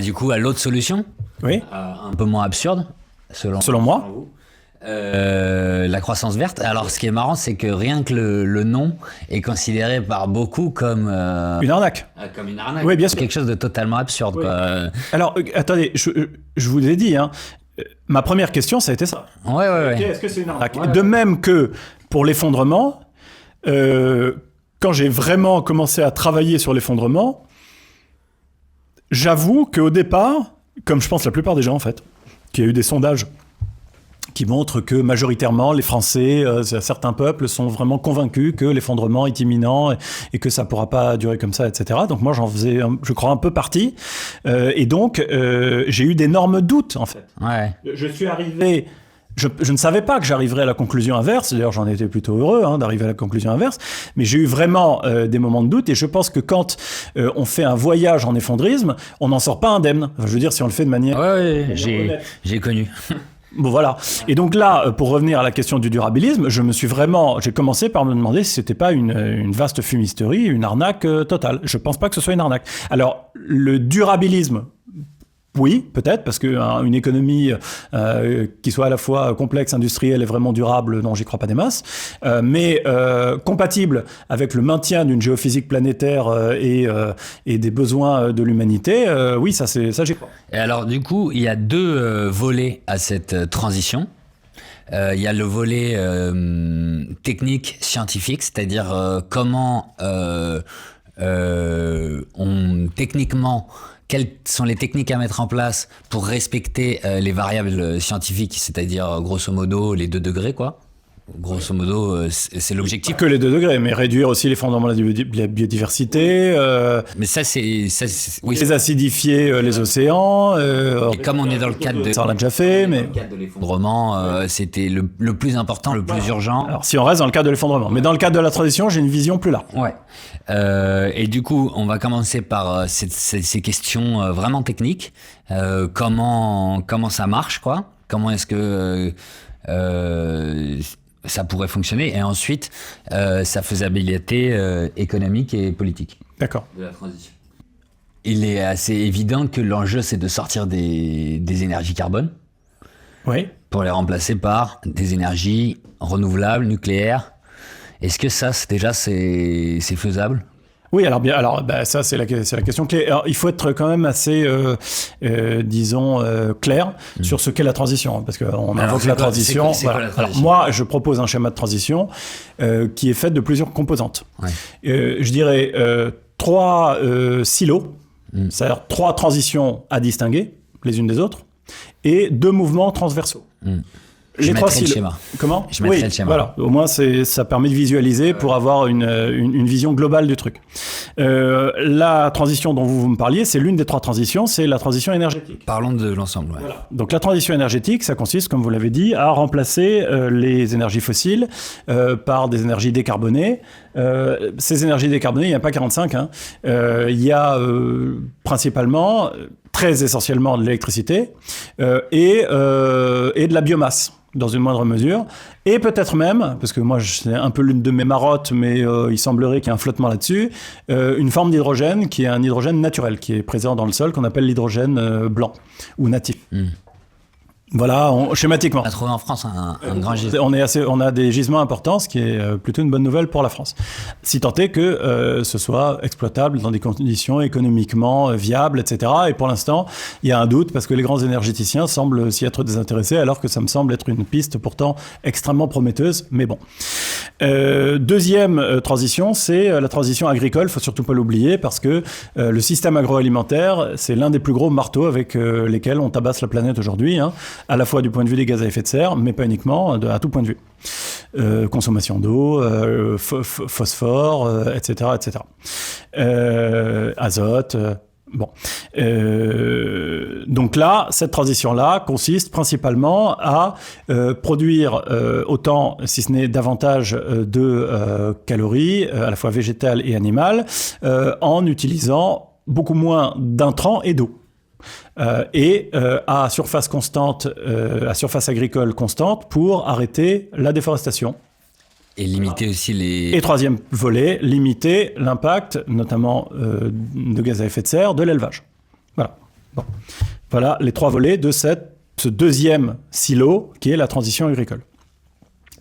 Du coup, à l'autre solution, Oui. un peu moins absurde, Selon moi. vous. La croissance verte. Alors, ce qui est marrant, c'est que rien que le nom est considéré par beaucoup comme Une arnaque. comme une arnaque. Oui, bien sûr. Quelque chose de totalement absurde. Oui. Quoi. Alors, attendez, je vous l'ai dit, hein, ma première question, ça a été ça. Ouais. Est-ce que c'est une arnaque ? Ouais. De même que pour l'effondrement, quand j'ai vraiment commencé à travailler sur l'effondrement, j'avoue qu'au départ, comme je pense la plupart des gens en fait, qu'il y a eu des sondages qui montrent que majoritairement les Français, certains peuples sont vraiment convaincus que l'effondrement est imminent et que ça ne pourra pas durer comme ça, etc. Donc moi j'en faisais, je crois, un peu partie. Et donc j'ai eu d'énormes doutes en fait. Ouais. Je suis arrivé... Je ne savais pas que j'arriverais à la conclusion inverse. D'ailleurs, j'en étais plutôt heureux d'arriver à la conclusion inverse. Mais j'ai eu vraiment des moments de doute. Et je pense que quand on fait un voyage en effondrisme, on n'en sort pas indemne. Enfin, je veux dire, si on le fait de manière... Ouais, j'ai connu. Bon, voilà. Et donc là, pour revenir à la question du durabilisme, j'ai commencé par me demander si c'était pas une vaste fumisterie, une arnaque totale. Je pense pas que ce soit une arnaque. Alors, le durabilisme, oui, peut-être, parce qu'une économie qui soit à la fois complexe, industrielle et vraiment durable, non, j'y crois pas des masses, mais compatible avec le maintien d'une géophysique planétaire et des besoins de l'humanité, oui, ça j'y crois. Et alors, du coup, il y a deux volets à cette transition. Il y a le volet technique, scientifique, c'est-à-dire comment techniquement... Quelles sont les techniques à mettre en place pour respecter les variables scientifiques, c'est-à-dire grosso modo les 2 degrés, quoi. Grosso modo, c'est l'objectif. Pas que les 2 degrés, mais réduire aussi l'effondrement de la biodiversité. Mais ça, oui. Désacidifier les océans. Et comme on est dans le cadre de... Ça, on l'a déjà fait, mais... Dans le cadre de l'effondrement, c'était le plus important, le plus urgent. Alors, si on reste dans le cadre de l'effondrement. Mais dans le cadre de la transition, j'ai une vision plus large. Ouais. Et du coup, on va commencer par ces questions vraiment techniques. Comment ça marche, quoi ? Comment est-ce que ça pourrait fonctionner ? Et ensuite, sa faisabilité économique et politique. D'accord. De la transition. Il est assez évident que l'enjeu, c'est de sortir des énergies carbone. Oui. Pour les remplacer par des énergies renouvelables, nucléaires. Est-ce que ça, c'est faisable ? Oui, ça c'est la question clé. Alors, il faut être quand même assez, disons, clair sur ce qu'est la transition, parce qu'on invoque la transition. C'est quoi la transition ? Alors moi, je propose un schéma de transition qui est fait de plusieurs composantes. Ouais. Je dirais 3 silos, c'est-à-dire 3 transitions à distinguer les unes des autres, et 2 mouvements transversaux. Je mettrai le schéma. Comment ? Je mettrai le schéma. Voilà. Au moins, ça permet de visualiser pour avoir une vision globale du truc. La transition dont vous me parliez, c'est l'une des 3 transitions, c'est la transition énergétique. Parlons de l'ensemble. Ouais. Voilà. Donc la transition énergétique, ça consiste, comme vous l'avez dit, à remplacer les énergies fossiles par des énergies décarbonées. Ces énergies décarbonées, il n'y a pas 45. Il y a principalement, très essentiellement, de l'électricité et de la biomasse, dans une moindre mesure, et peut-être même, parce que moi c'est un peu l'une de mes marottes, mais il semblerait qu'il y ait un flottement là-dessus, une forme d'hydrogène qui est un hydrogène naturel, qui est présent dans le sol, qu'on appelle l'hydrogène blanc, ou natif. Voilà, schématiquement. On a trouvé en France un grand gisement. On a des gisements importants, ce qui est plutôt une bonne nouvelle pour la France. Si tant est que ce soit exploitable dans des conditions économiquement viables, etc. Et pour l'instant, il y a un doute parce que les grands énergéticiens semblent s'y être désintéressés, alors que ça me semble être une piste pourtant extrêmement prometteuse. Mais bon. Deuxième transition, c'est la transition agricole. Il ne faut surtout pas l'oublier parce que le système agroalimentaire, c'est l'un des plus gros marteaux avec lesquels on tabasse la planète aujourd'hui, à la fois du point de vue des gaz à effet de serre, mais pas uniquement, à tout point de vue. Consommation d'eau, phosphore, etc., etc. Azote. Bon. Donc là, cette transition-là consiste principalement à produire autant, si ce n'est davantage, de calories, à la fois végétales et animales, en utilisant beaucoup moins d'intrants et d'eau. À surface constante, à surface agricole constante, pour arrêter la déforestation. Et limiter aussi les... Et troisième volet, limiter l'impact, notamment de gaz à effet de serre, de l'élevage. Voilà. Bon. Voilà les 3 volets de ce deuxième silo qui est la transition agricole.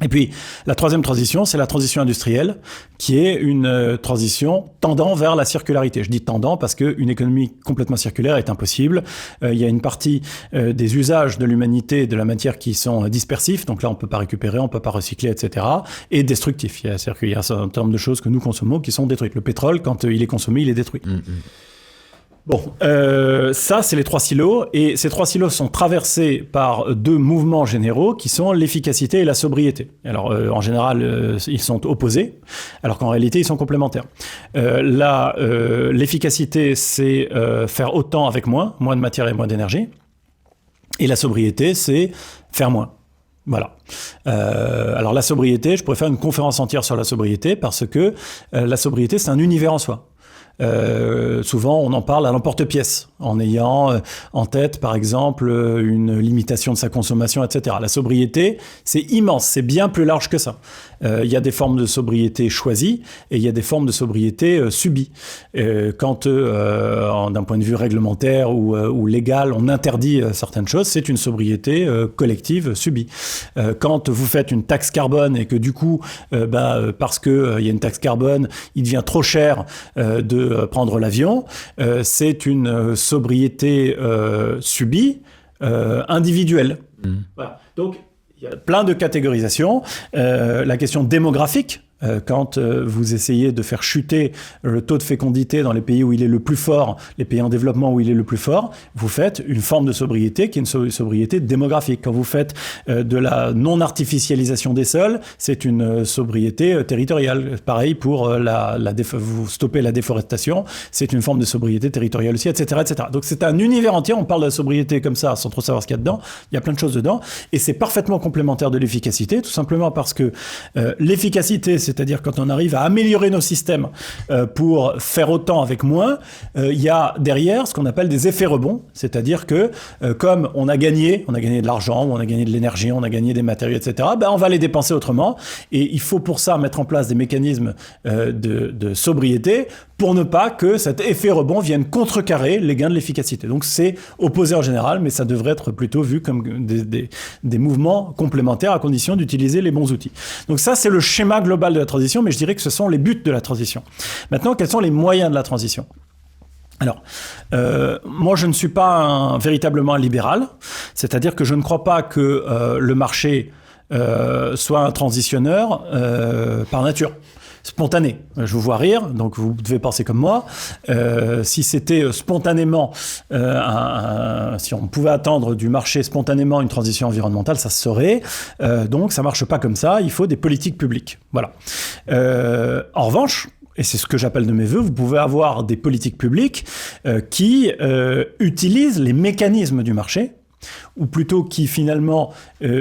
Et puis, la troisième transition, c'est la transition industrielle, qui est une transition tendant vers la circularité. Je dis tendant parce qu'une économie complètement circulaire est impossible. Il y a une partie des usages de l'humanité et de la matière qui sont dispersifs, donc là, on ne peut pas récupérer, on ne peut pas recycler, etc., et destructifs. C'est-à-dire qu'il y a un certain nombre de choses que nous consommons qui sont détruites. Le pétrole, quand il est consommé, il est détruit. Bon, ça, c'est les 3 silos. Et ces 3 silos sont traversés par 2 mouvements généraux qui sont l'efficacité et la sobriété. Alors, en général, ils sont opposés, alors qu'en réalité, ils sont complémentaires. L'efficacité, c'est faire autant avec moins de matière et moins d'énergie. Et la sobriété, c'est faire moins. Voilà. Alors, la sobriété, je pourrais faire une conférence entière sur la sobriété parce que la sobriété, c'est un univers en soi. Souvent, on en parle à l'emporte-pièce, en ayant en tête, par exemple, une limitation de sa consommation, etc. La sobriété, c'est immense, c'est bien plus large que ça. Il y a des formes de sobriété choisies et il y a des formes de sobriété subies. Quand, d'un point de vue réglementaire ou légal, on interdit certaines choses, c'est une sobriété collective subie. Quand vous faites une taxe carbone et que du coup, parce qu'il y a une taxe carbone, il devient trop cher de prendre l'avion, c'est une sobriété subie, individuelle. Voilà. Donc, il y a plein de catégorisations. La question démographique, quand vous essayez de faire chuter le taux de fécondité dans les pays où il est le plus fort, les pays en développement où il est le plus fort, vous faites une forme de sobriété qui est une sobriété démographique. Quand vous faites de la non-artificialisation des sols, c'est une sobriété territoriale. Pareil pour vous stoppez la déforestation, c'est une forme de sobriété territoriale aussi, etc., etc. Donc c'est un univers entier, on parle de la sobriété comme ça, sans trop savoir ce qu'il y a dedans, il y a plein de choses dedans, et c'est parfaitement complémentaire de l'efficacité, tout simplement parce que l'efficacité, c'est-à-dire quand on arrive à améliorer nos systèmes pour faire autant avec moins, il y a derrière ce qu'on appelle des effets rebonds, c'est-à-dire que comme on a gagné de l'argent, on a gagné de l'énergie, on a gagné des matériaux, etc., on va les dépenser autrement, et il faut pour ça mettre en place des mécanismes de sobriété pour ne pas que cet effet rebond vienne contrecarrer les gains de l'efficacité. Donc c'est opposé en général, mais ça devrait être plutôt vu comme des mouvements complémentaires à condition d'utiliser les bons outils. Donc ça, c'est le schéma global de la transition, mais je dirais que ce sont les buts de la transition. Maintenant, quels sont les moyens de la transition ? Alors, moi, je ne suis pas véritablement un libéral, c'est-à-dire que je ne crois pas que le marché soit un transitionneur par nature. Spontané. Je vous vois rire, donc vous devez penser comme moi. Si c'était spontanément, si on pouvait attendre du marché spontanément une transition environnementale, ça se saurait. Donc ça marche pas comme ça, il faut des politiques publiques. Voilà. En revanche, et c'est ce que j'appelle de mes voeux, vous pouvez avoir des politiques publiques qui utilisent les mécanismes du marché, ou plutôt qui finalement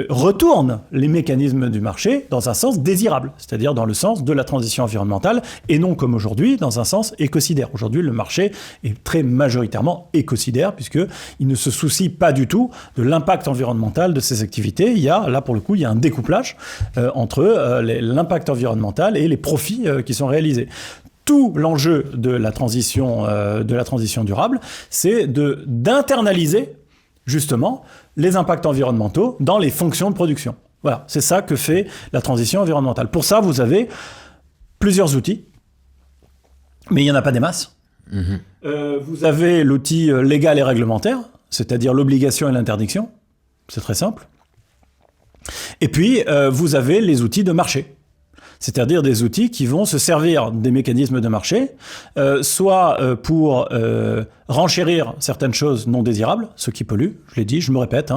retournent les mécanismes du marché dans un sens désirable, c'est-à-dire dans le sens de la transition environnementale, et non comme aujourd'hui, dans un sens écocidaire. Aujourd'hui, le marché est très majoritairement écocidaire, puisqu'il ne se soucie pas du tout de l'impact environnemental de ses activités. Là, pour le coup, il y a un découplage entre l'impact environnemental et les profits qui sont réalisés. Tout l'enjeu de la transition durable, c'est d'internaliser justement les impacts environnementaux dans les fonctions de production. Voilà, c'est ça que fait la transition environnementale. Pour ça, vous avez plusieurs outils, mais il n'y en a pas des masses. Vous avez l'outil légal et réglementaire, c'est-à-dire l'obligation et l'interdiction. C'est très simple. Et puis, vous avez les outils de marché. C'est-à-dire des outils qui vont se servir des mécanismes de marché, soit pour renchérir certaines choses non désirables, ce qui pollue, je l'ai dit, je me répète,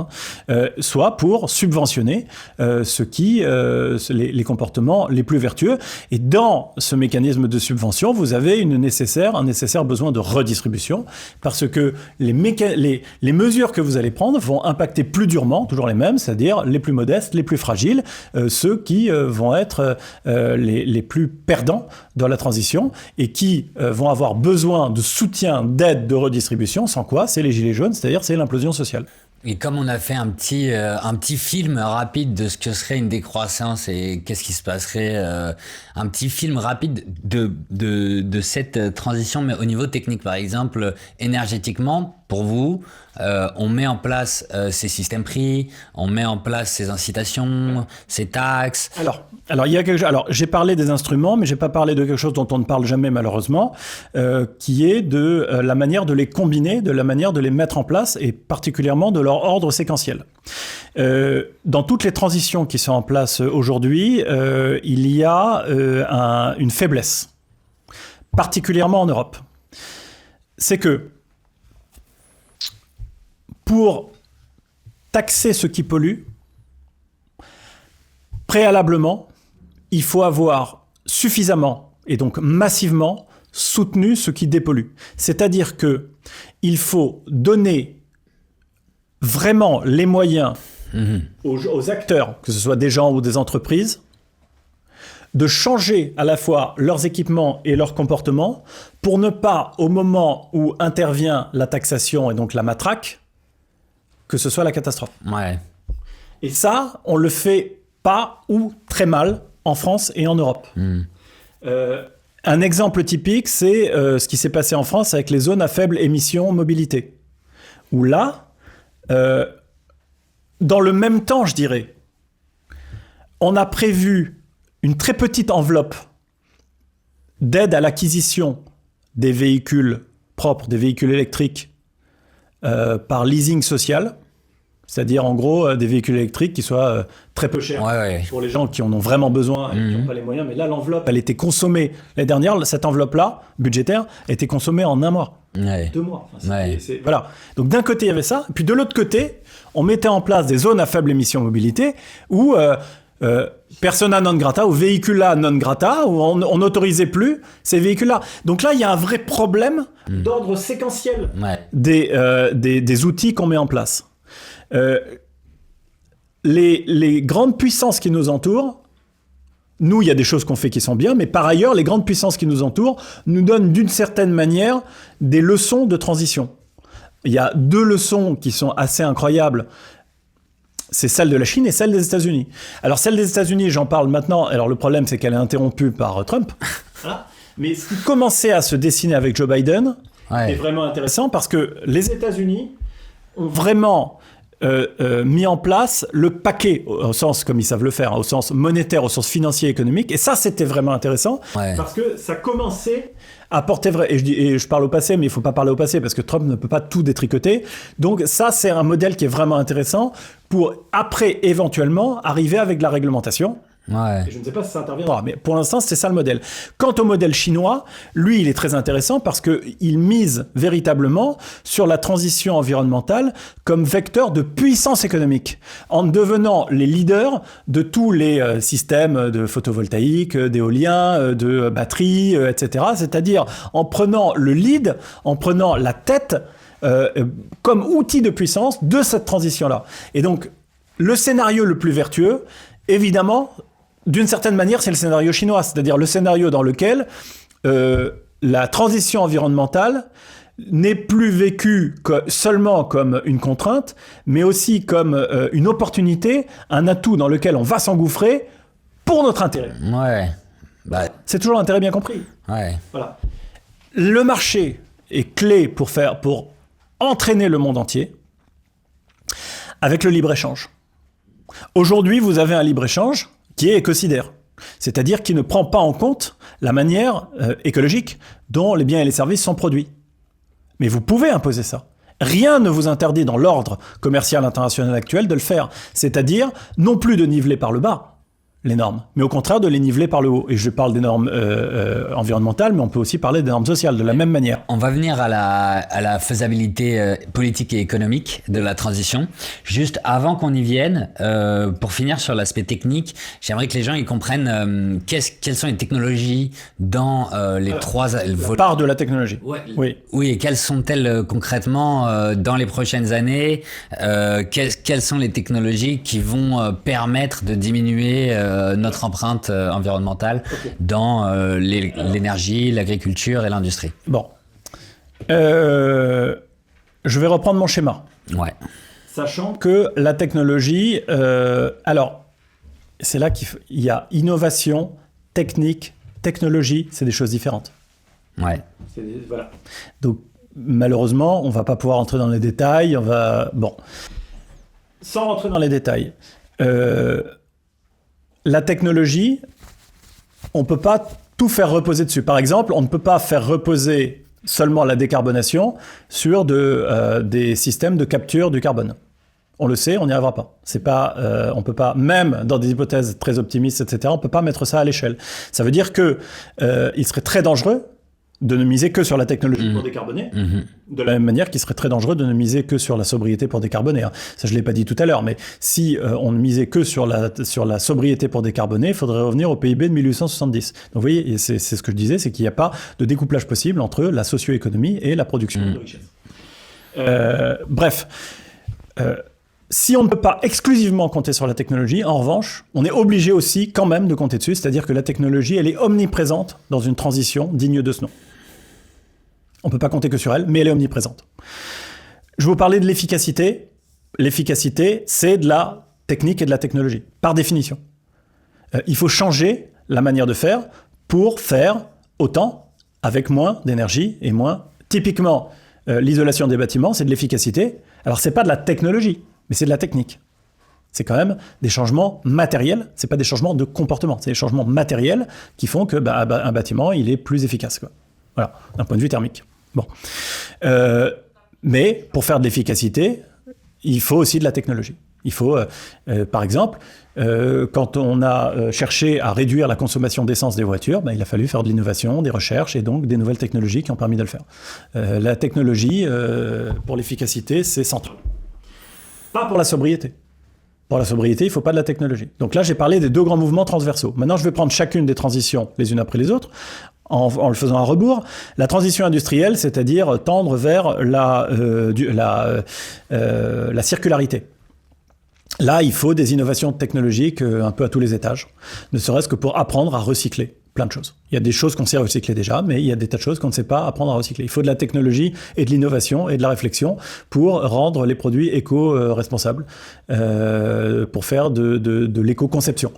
soit pour subventionner les comportements les plus vertueux. Et dans ce mécanisme de subvention, vous avez un nécessaire besoin de redistribution, parce que les mesures que vous allez prendre vont impacter plus durement, toujours les mêmes, c'est-à-dire les plus modestes, les plus fragiles, ceux qui vont être les plus perdants dans la transition et qui vont avoir besoin de soutien, d'aide, de redistribution, sans quoi c'est les gilets jaunes, c'est-à-dire c'est l'implosion sociale. Et comme on a fait un petit film rapide de ce que serait une décroissance et qu'est-ce qui se passerait, un petit film rapide de cette transition, mais au niveau technique, par exemple, énergétiquement, pour vous, on met en place ces systèmes prix, on met en place ces incitations, ces taxes. Alors, il y a quelque chose. Alors, j'ai parlé des instruments, mais j'ai pas parlé de quelque chose dont on ne parle jamais malheureusement, qui est de la manière de les combiner, de la manière de les mettre en place, et particulièrement de leur ordre séquentiel. Dans toutes les transitions qui sont en place aujourd'hui, il y a une faiblesse, particulièrement en Europe. C'est que pour taxer ce qui pollue, préalablement, il faut avoir suffisamment et donc massivement soutenu ce qui dépollue. C'est-à-dire que il faut donner vraiment les moyens aux acteurs, que ce soit des gens ou des entreprises, de changer à la fois leurs équipements et leurs comportements pour ne pas, au moment où intervient la taxation et donc la matraque, que ce soit la catastrophe. Ouais. Et ça, on le fait pas ou très mal en France et en Europe. Un exemple typique, c'est ce qui s'est passé en France avec les zones à faible émission mobilité. Où là, dans le même temps, je dirais, on a prévu une très petite enveloppe d'aide à l'acquisition des véhicules propres, des véhicules électriques, par leasing social, c'est-à-dire en gros des véhicules électriques qui soient très peu chers pour les gens qui en ont vraiment besoin et qui n'ont pas les moyens. Mais là, l'enveloppe, elle était consommée l'année dernière. Cette enveloppe-là, budgétaire, a été consommée en 1 mois, 2 mois. Enfin, voilà. Donc d'un côté, il y avait ça. Puis de l'autre côté, on mettait en place des zones à faible émission mobilité où persona non grata, ou véhicula non grata, où on n'autorisait plus ces véhicules-là. Donc là, il y a un vrai problème d'ordre séquentiel des outils qu'on met en place. Les grandes puissances qui nous entourent, nous, il y a des choses qu'on fait qui sont bien, mais par ailleurs, les grandes puissances qui nous entourent nous donnent d'une certaine manière des leçons de transition. Il y a 2 leçons qui sont assez incroyables. C'est celle de la Chine et celle des États-Unis. Alors, celle des États-Unis, j'en parle maintenant. Alors, le problème, c'est qu'elle est interrompue par Trump. Mais ce qui commençait à se dessiner avec Joe Biden est vraiment intéressant parce que les États-Unis ont vraiment mis en place le paquet, au sens comme ils savent le faire, au sens monétaire, au sens financier, économique. Et ça, c'était vraiment intéressant parce que ça commençait à porter vrai. Et je parle au passé, mais il ne faut pas parler au passé parce que Trump ne peut pas tout détricoter. Donc ça, c'est un modèle qui est vraiment intéressant pour, après, éventuellement, arriver avec de la réglementation. Et je ne sais pas si ça interviendra, mais pour l'instant, c'est ça le modèle. Quant au modèle chinois, lui, il est très intéressant parce qu'il mise véritablement sur la transition environnementale comme vecteur de puissance économique, en devenant les leaders de tous les systèmes de photovoltaïque, d'éolien, de batteries, etc. C'est-à-dire en prenant le lead, en prenant la tête comme outil de puissance de cette transition-là. Et donc, le scénario le plus vertueux, évidemment, d'une certaine manière, c'est le scénario chinois, c'est-à-dire le scénario dans lequel la transition environnementale n'est plus vécue seulement comme une contrainte, mais aussi comme une opportunité, un atout dans lequel on va s'engouffrer pour notre intérêt. C'est toujours l'intérêt bien compris. Voilà. Le marché est clé pour entraîner le monde entier avec le libre-échange. Aujourd'hui, vous avez un libre-échange qui est écocidaire, c'est-à-dire qui ne prend pas en compte la manière écologique dont les biens et les services sont produits. Mais vous pouvez imposer ça. Rien ne vous interdit dans l'ordre commercial international actuel de le faire, c'est-à-dire non plus de niveler par le bas les normes, mais au contraire de les niveler par le haut. Et je parle des normes environnementales, mais on peut aussi parler des normes sociales de la même manière. On va venir à la faisabilité politique et économique de la transition. Juste avant qu'on y vienne, pour finir sur l'aspect technique, j'aimerais que les gens ils comprennent quelles sont les technologies dans les la part de la technologie. Oui, et quelles sont-elles concrètement dans les prochaines années quelles sont les technologies qui vont permettre de diminuer notre empreinte environnementale dans l'énergie, l'agriculture et l'industrie. Bon. Je vais reprendre mon schéma. Sachant que la technologie... alors, c'est là qu'il y a innovation, technique, technologie, c'est des choses différentes. Voilà. Donc, malheureusement, on ne va pas pouvoir entrer dans les détails. Sans rentrer dans les détails, la technologie, on ne peut pas tout faire reposer dessus. Par exemple, on ne peut pas faire reposer seulement la décarbonation sur des systèmes de capture du carbone. On le sait, on n'y arrivera pas. On peut pas, même dans des hypothèses très optimistes, etc., on peut pas mettre ça à l'échelle. Ça veut dire que il serait très dangereux de ne miser que sur la technologie pour décarboner, de la même manière qu'il serait très dangereux de ne miser que sur la sobriété pour décarboner. Ça, je l'ai pas dit tout à l'heure, mais si on ne misait que sur la sobriété pour décarboner, il faudrait revenir au PIB de 1870. Donc, vous voyez, c'est ce que je disais, c'est qu'il n'y a pas de découplage possible entre la socio-économie et la production de richesse. Si on ne peut pas exclusivement compter sur la technologie, en revanche, on est obligé aussi quand même de compter dessus, c'est-à-dire que la technologie, elle est omniprésente dans une transition digne de ce nom. On ne peut pas compter que sur elle, mais elle est omniprésente. Je vous parlais de l'efficacité. L'efficacité, c'est de la technique et de la technologie, par définition. Il faut changer la manière de faire pour faire autant avec moins d'énergie et moins... Typiquement, l'isolation des bâtiments, c'est de l'efficacité. Alors, c'est pas de la technologie, mais c'est de la technique. C'est quand même des changements matériels, c'est pas des changements de comportement, c'est des changements matériels qui font que un bâtiment, il est plus efficace, quoi. Voilà, d'un point de vue thermique. Bon. Mais pour faire de l'efficacité, il faut aussi de la technologie. Il faut, par exemple, quand on a cherché à réduire la consommation d'essence des voitures, il a fallu faire de l'innovation, des recherches et donc des nouvelles technologies qui ont permis de le faire. La technologie, pour l'efficacité, c'est central. Pas pour la sobriété. Pour la sobriété, il ne faut pas de la technologie. Donc là, j'ai parlé des deux grands mouvements transversaux. Maintenant, je vais prendre chacune des transitions les unes après les autres, en le faisant à rebours. La transition industrielle, c'est-à-dire tendre vers la circularité. Là, il faut des innovations technologiques un peu à tous les étages, ne serait-ce que pour apprendre à recycler plein de choses. Il y a des choses qu'on sait recycler déjà, mais il y a des tas de choses qu'on ne sait pas apprendre à recycler. Il faut de la technologie et de l'innovation et de la réflexion pour rendre les produits éco-responsables, pour faire de l'éco-conception,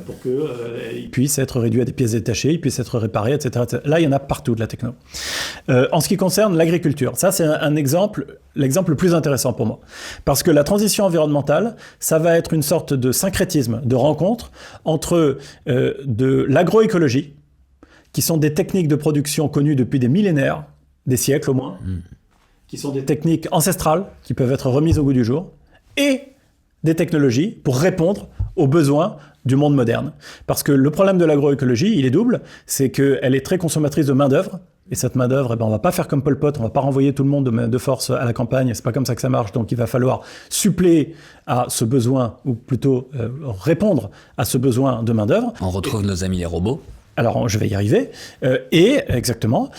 pour qu'ils puissent être réduits à des pièces détachées, ils puissent être réparés, etc., etc. Là, il y en a partout de la techno. En ce qui concerne l'agriculture, ça c'est l'exemple le plus intéressant pour moi. Parce que la transition environnementale, ça va être une sorte de syncrétisme, de rencontre entre de l'agroécologie, qui sont des techniques de production connues depuis des millénaires, des siècles au moins, qui sont des techniques ancestrales, qui peuvent être remises au goût du jour, et des technologies pour répondre aux besoins du monde moderne. Parce que le problème de l'agroécologie, il est double, c'est qu'elle est très consommatrice de main-d'œuvre, et cette main-d'œuvre, on va pas faire comme Pol Pot, on va pas renvoyer tout le monde de force à la campagne, c'est pas comme ça que ça marche, donc il va falloir suppléer à ce besoin, ou plutôt répondre à ce besoin de main-d'œuvre. On retrouve nos amis les robots. Alors, je vais y arriver. Exactement.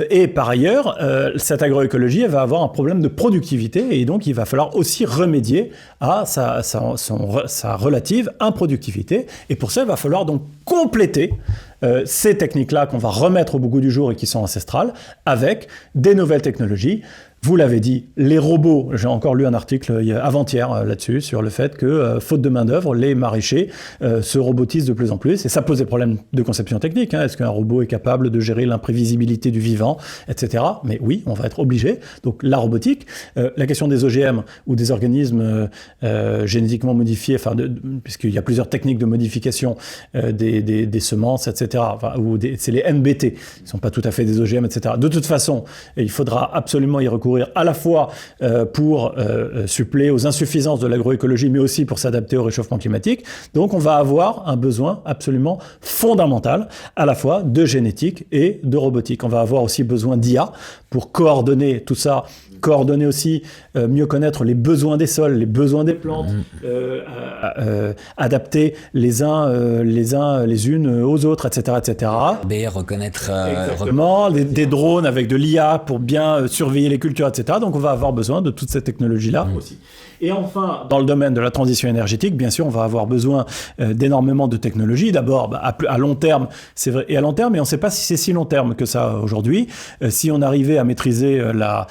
Et par ailleurs, cette agroécologie, elle va avoir un problème de productivité et donc il va falloir aussi remédier à sa relative improductivité. Et pour ça, il va falloir donc compléter ces techniques-là qu'on va remettre au goût du jour et qui sont ancestrales avec des nouvelles technologies. Vous l'avez dit, les robots, j'ai encore lu un article avant-hier là-dessus, sur le fait que, faute de main-d'œuvre, les maraîchers se robotisent de plus en plus. Et ça pose des problèmes de conception technique. Est-ce qu'un robot est capable de gérer l'imprévisibilité du vivant, etc. Mais oui, on va être obligé. Donc la robotique, la question des OGM ou des organismes génétiquement modifiés, puisqu'il y a plusieurs techniques de modification des semences, etc. C'est les NBT, ils ne sont pas tout à fait des OGM, etc. De toute façon, il faudra absolument y recourir à la fois pour suppléer aux insuffisances de l'agroécologie, mais aussi pour s'adapter au réchauffement climatique. Donc on va avoir un besoin absolument fondamental, à la fois de génétique et de robotique. On va avoir aussi besoin d'IA pour coordonner tout ça, coordonner aussi, mieux connaître les besoins des sols, les besoins des plantes, adapter les unes aux autres, etc., etc. Reconnaître... Exactement, des drones avec de l'IA pour bien surveiller les cultures, etc. Donc on va avoir besoin de toute cette technologie-là aussi. Et enfin, dans le domaine de la transition énergétique, bien sûr, on va avoir besoin d'énormément de technologies. D'abord, à long terme, c'est vrai, et à long terme, mais on ne sait pas si c'est si long terme que ça aujourd'hui. Si on arrivait à maîtriser la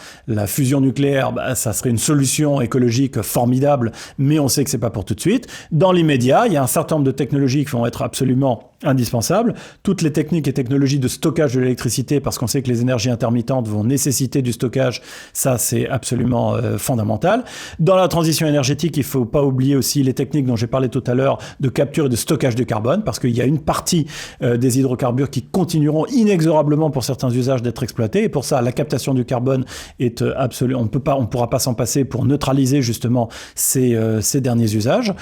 fusion fusion nucléaire, ça serait une solution écologique formidable, mais on sait que c'est pas pour tout de suite. Dans l'immédiat, il y a un certain nombre de technologies qui vont être absolument indispensables. Toutes les techniques et technologies de stockage de l'électricité, parce qu'on sait que les énergies intermittentes vont nécessiter du stockage, ça c'est absolument fondamental. Dans la transition énergétique, il faut pas oublier aussi les techniques dont j'ai parlé tout à l'heure de capture et de stockage de carbone, parce qu'il y a une partie des hydrocarbures qui continueront inexorablement pour certains usages d'être exploités, et pour ça la captation du carbone est absolue. On pourra pas s'en passer pour neutraliser justement ces derniers usages.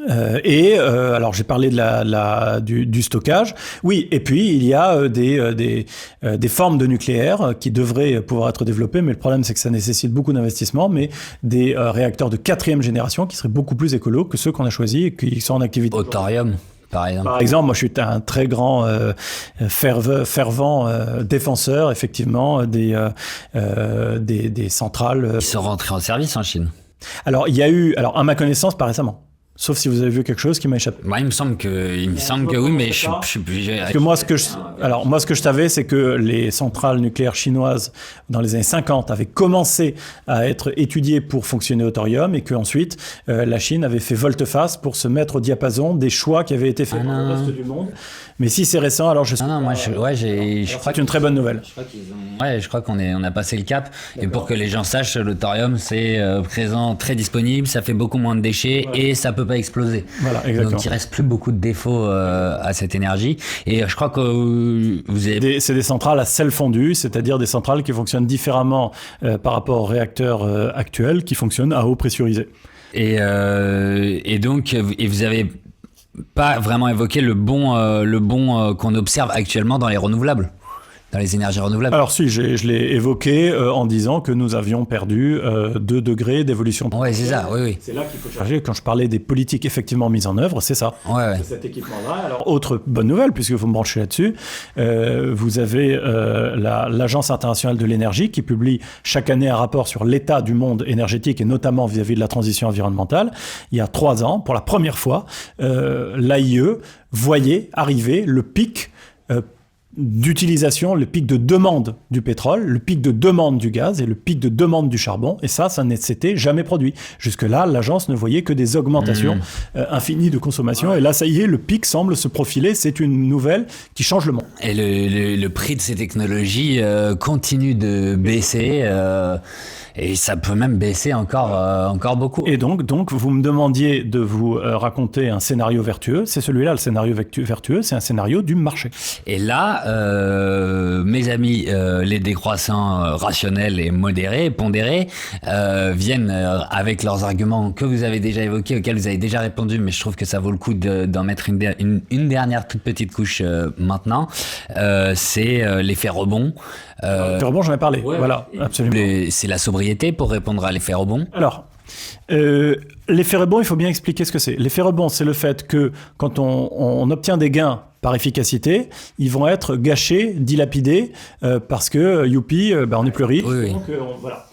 Alors j'ai parlé du stockage. Oui, et puis il y a des formes de nucléaire qui devraient pouvoir être développées, mais le problème c'est que ça nécessite beaucoup d'investissement, mais des réacteurs de 4e génération qui seraient beaucoup plus écolos que ceux qu'on a choisis et qui sont en activité. Au thorium. Par exemple, moi je suis un très grand fervent défenseur effectivement des centrales. Qui sont rentrées en service en Chine. Alors il y a eu, à ma connaissance, pas récemment. Sauf si vous avez vu quelque chose qui m'a échappé. Moi, il me semble que oui, mais je suis plus... Parce que moi, ce que je savais, c'est que les centrales nucléaires chinoises, dans les années 50, avaient commencé à être étudiées pour fonctionner au thorium, et qu'ensuite, la Chine avait fait volte-face pour se mettre au diapason des choix qui avaient été faits dans le reste du monde. Mais si c'est récent, alors je sais pas. Moi, je crois c'est une très bonne nouvelle. Je crois qu'on a passé le cap. D'accord. Et pour que les gens sachent, le thorium, c'est présent, très disponible, ça fait beaucoup moins de déchets, et ça peut pas exploser. Voilà, exactement. Donc il reste plus beaucoup de défauts à cette énergie. Et je crois que vous avez... C'est des centrales à sel fondu, c'est-à-dire des centrales qui fonctionnent différemment par rapport aux réacteurs actuels qui fonctionnent à eau pressurisée. Et donc, vous avez pas vraiment évoqué le bon qu'on observe actuellement dans les renouvelables. Dans les énergies renouvelables. Alors si, je l'ai évoqué en disant que nous avions perdu 2 degrés d'évolution. Ouais, c'est ça, oui. C'est là qu'il faut chercher. Quand je parlais des politiques effectivement mises en œuvre, c'est ça. Ouais. C'est cet équipement-là. Alors, autre bonne nouvelle, puisque vous me branchez là-dessus, vous avez l'Agence internationale de l'énergie qui publie chaque année un rapport sur l'état du monde énergétique et notamment vis-à-vis de la transition environnementale. Il y a 3 ans, pour la première fois, l'AIE voyait arriver le pic d'utilisation, le pic de demande du pétrole, le pic de demande du gaz et le pic de demande du charbon. Et ça ne s'était jamais produit. Jusque-là, l'agence ne voyait que des augmentations infinies de consommation. Et là, ça y est, le pic semble se profiler. C'est une nouvelle qui change le monde. Et le prix de ces technologies continue de baisser. Et ça peut même baisser encore beaucoup. Et donc, vous me demandiez de vous raconter un scénario vertueux. C'est celui-là, le scénario vertueux, c'est un scénario du marché. Et là, mes amis, les décroissants rationnels et modérés, pondérés, viennent avec leurs arguments que vous avez déjà évoqués, auxquels vous avez déjà répondu, mais je trouve que ça vaut le coup d'en mettre une dernière toute petite couche maintenant. C'est l'effet rebond. L'effet rebond, j'en ai parlé. Ouais, voilà, absolument. C'est la sobriété pour répondre à l'effet rebond. Alors, l'effet rebond, il faut bien expliquer ce que c'est. L'effet rebond, c'est le fait que quand on obtient des gains par efficacité, ils vont être gâchés, dilapidés, parce que, youpi, on n'est plus riche. Oui. Donc, voilà.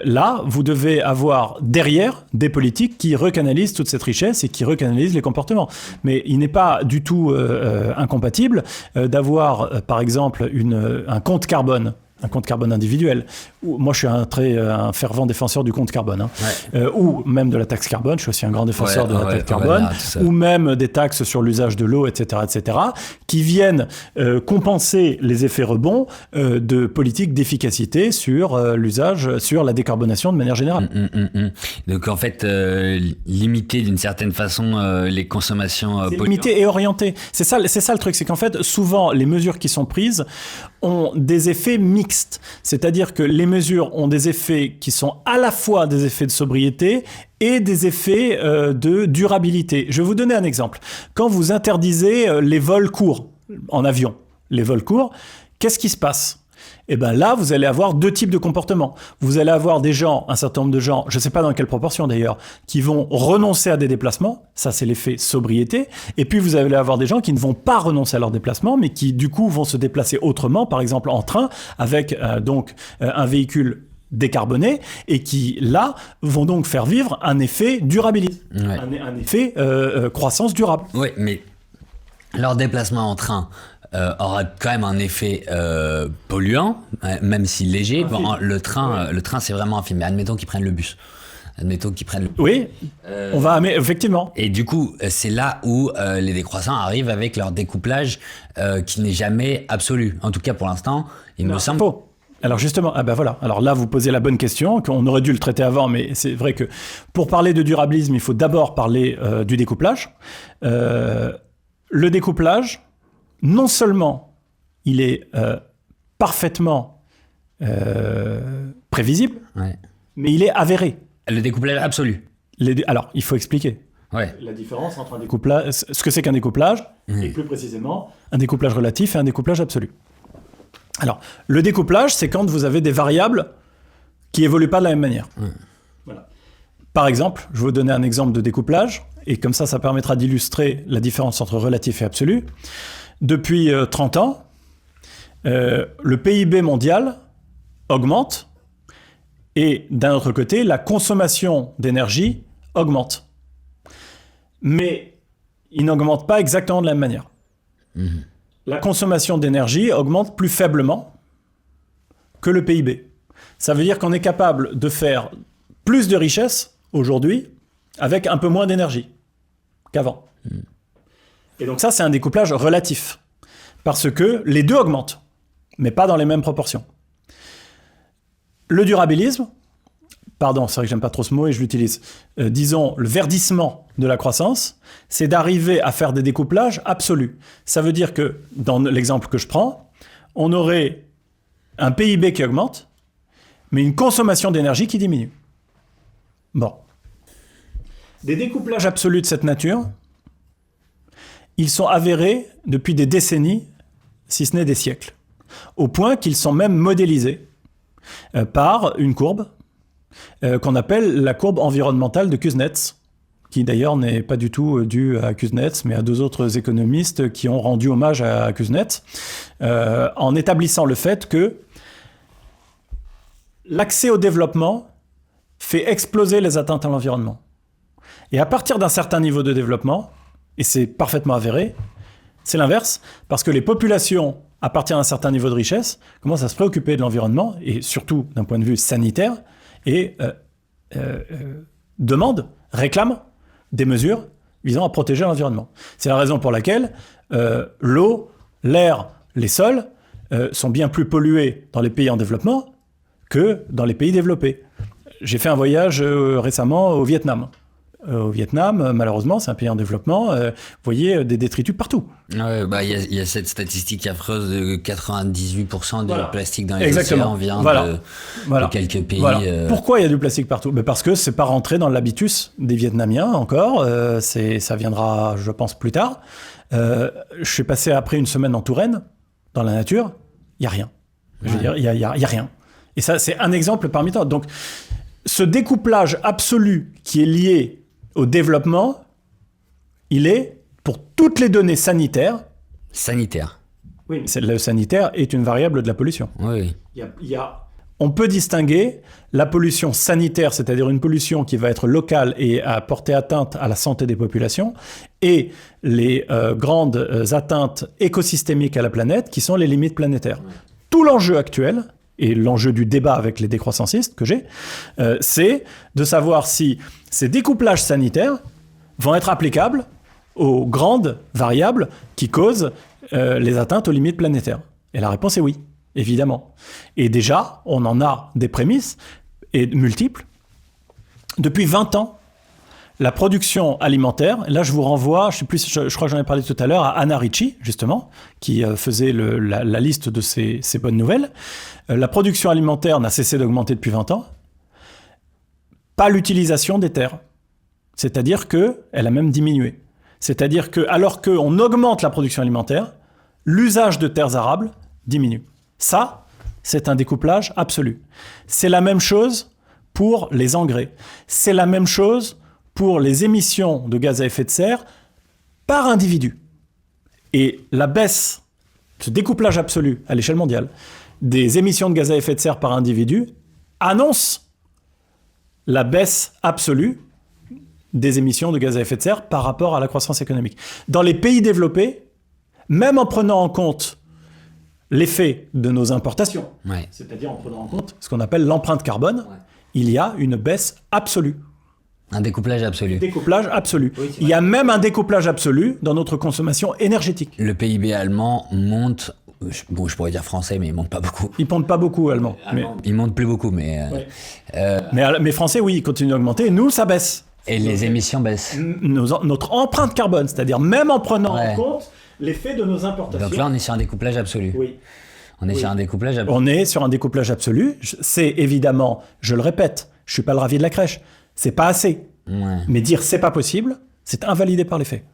Là, vous devez avoir derrière des politiques qui recanalisent toute cette richesse et qui recanalisent les comportements. Mais il n'est pas du tout incompatible d'avoir, par exemple, un compte carbone individuel. Moi, je suis un fervent défenseur du compte carbone, ou même de la taxe carbone. Je suis aussi un grand défenseur de la taxe carbone, ou même des taxes sur l'usage de l'eau, etc., qui viennent compenser les effets rebonds de politiques d'efficacité sur l'usage, sur la décarbonation de manière générale. Donc, en fait, limiter d'une certaine façon les consommations polluantes. Limiter et orienter. C'est ça le truc, c'est qu'en fait, souvent, les mesures qui sont prises ont des effets mixtes. C'est-à-dire que les mesures ont des effets qui sont à la fois des effets de sobriété et des effets de durabilité. Je vais vous donner un exemple. Quand vous interdisez les vols courts en avion, qu'est-ce qui se passe ? Et bien là, vous allez avoir 2 types de comportements. Vous allez avoir un certain nombre de gens, je ne sais pas dans quelle proportion d'ailleurs, qui vont renoncer à des déplacements. Ça, c'est l'effet sobriété. Et puis, vous allez avoir des gens qui ne vont pas renoncer à leurs déplacements, mais qui, du coup, vont se déplacer autrement, par exemple en train, avec un véhicule décarbonés et qui, là, vont donc faire vivre un effet durabilité, un effet croissance durable. Oui, mais leur déplacement en train aura quand même un effet polluant, même si léger. Bon, le train, c'est vraiment infime. Mais admettons qu'ils prennent le bus. Oui, on va effectivement. Et du coup, c'est là où les décroissants arrivent avec leur découplage qui n'est jamais absolu. En tout cas, pour l'instant, il me semble. Faux. Alors justement, voilà. Alors là, vous posez la bonne question, qu'on aurait dû le traiter avant, mais c'est vrai que pour parler de durabilisme, il faut d'abord parler du découplage. Le découplage, non seulement il est parfaitement prévisible, mais il est avéré. Le découplage absolu. Alors, il faut expliquer. Ouais. La différence entre un découplage, ce que c'est qu'un découplage, et plus précisément, un découplage relatif et un découplage absolu. Alors, le découplage, c'est quand vous avez des variables qui évoluent pas de la même manière. Voilà. Par exemple, je vais vous donner un exemple de découplage, et comme ça permettra d'illustrer la différence entre relatif et absolu. Depuis 30 ans, le PIB mondial augmente, et d'un autre côté, la consommation d'énergie augmente. Mais il n'augmente pas exactement de la même manière. La consommation d'énergie augmente plus faiblement que le PIB. Ça veut dire qu'on est capable de faire plus de richesses aujourd'hui avec un peu moins d'énergie qu'avant. Et donc ça, c'est un découplage relatif. Parce que les deux augmentent, mais pas dans les mêmes proportions. Le durabilisme, pardon, c'est vrai que j'aime pas trop ce mot et je l'utilise, disons le verdissement de la croissance, c'est d'arriver à faire des découplages absolus. Ça veut dire que, dans l'exemple que je prends, on aurait un PIB qui augmente, mais une consommation d'énergie qui diminue. Bon. Des découplages absolus de cette nature, ils sont avérés depuis des décennies, si ce n'est des siècles, au point qu'ils sont même modélisés par une courbe qu'on appelle la courbe environnementale de Kuznets, qui d'ailleurs n'est pas du tout due à Kuznets, mais à deux autres économistes qui ont rendu hommage à Kuznets, en établissant le fait que l'accès au développement fait exploser les atteintes à l'environnement. Et à partir d'un certain niveau de développement, et c'est parfaitement avéré, c'est l'inverse, parce que les populations, à partir d'un certain niveau de richesse, commencent à se préoccuper de l'environnement, et surtout d'un point de vue sanitaire, et réclament des mesures visant à protéger l'environnement. C'est la raison pour laquelle l'eau, l'air, les sols sont bien plus pollués dans les pays en développement que dans les pays développés. J'ai fait un voyage récemment au Vietnam. Au Vietnam, malheureusement, c'est un pays en développement, vous voyez des détritus partout. Ouais, il y a cette statistique affreuse de 98% du plastique dans les Exactement. océans vient de quelques pays. Voilà. Pourquoi il y a du plastique partout ? Parce que c'est pas rentré dans l'habitus des Vietnamiens encore, ça viendra, je pense, plus tard. Je suis passé après une semaine en Touraine, dans la nature, il n'y a rien. Je veux dire, il y a rien. Et ça, c'est un exemple parmi tant. Donc, ce découplage absolu qui est lié au développement, il est pour toutes les données sanitaires. Sanitaire. Oui, le sanitaire est une variable de la pollution. Oui. On peut distinguer la pollution sanitaire, c'est-à-dire une pollution qui va être locale et à porter atteinte à la santé des populations, et les grandes atteintes écosystémiques à la planète, qui sont les limites planétaires. Tout l'enjeu actuel, et l'enjeu du débat avec les décroissancistes que j'ai, c'est de savoir si ces découplages sanitaires vont être applicables aux grandes variables qui causent les atteintes aux limites planétaires. Et la réponse est oui, évidemment. Et déjà, on en a des prémices, et multiples. Depuis 20 ans, la production alimentaire, là je vous renvoie, je crois que j'en ai parlé tout à l'heure, à Anna Ricci, justement, qui faisait la liste de ces bonnes nouvelles. La production alimentaire n'a cessé d'augmenter depuis 20 ans. Pas l'utilisation des terres. C'est-à-dire qu'elle a même diminué. C'est-à-dire que, alors qu'on augmente la production alimentaire, l'usage de terres arables diminue. Ça, c'est un découplage absolu. C'est la même chose pour les engrais. C'est la même chose pour les émissions de gaz à effet de serre par individu. Et la baisse, ce découplage absolu à l'échelle mondiale, des émissions de gaz à effet de serre par individu annonce la baisse absolue des émissions de gaz à effet de serre par rapport à la croissance économique. Dans les pays développés, même en prenant en compte l'effet de nos importations, Ouais. c'est-à-dire en prenant en compte ce qu'on appelle l'empreinte carbone, il y a une baisse absolue. Un découplage absolu. Découplage absolu. Oui, c'est Il y a même un découplage absolu dans notre consommation énergétique. Le PIB allemand monte, bon, je pourrais dire français, mais il monte pas beaucoup. Ils ne pas beaucoup, Allemands. Il monte plus beaucoup, mais... Mais Français, oui, ils continuent d'augmenter. Nous, ça baisse. Et les émissions baissent. Notre empreinte carbone, c'est-à-dire même en prenant Ouais. en compte l'effet de nos importations. Donc là, on est sur un découplage absolu. Oui. On est sur un découplage absolu. On est sur un découplage absolu. C'est évidemment, je le répète, je suis pas le ravi de la crèche. C'est pas assez. Ouais. Mais dire c'est pas possible, c'est invalidé par les faits.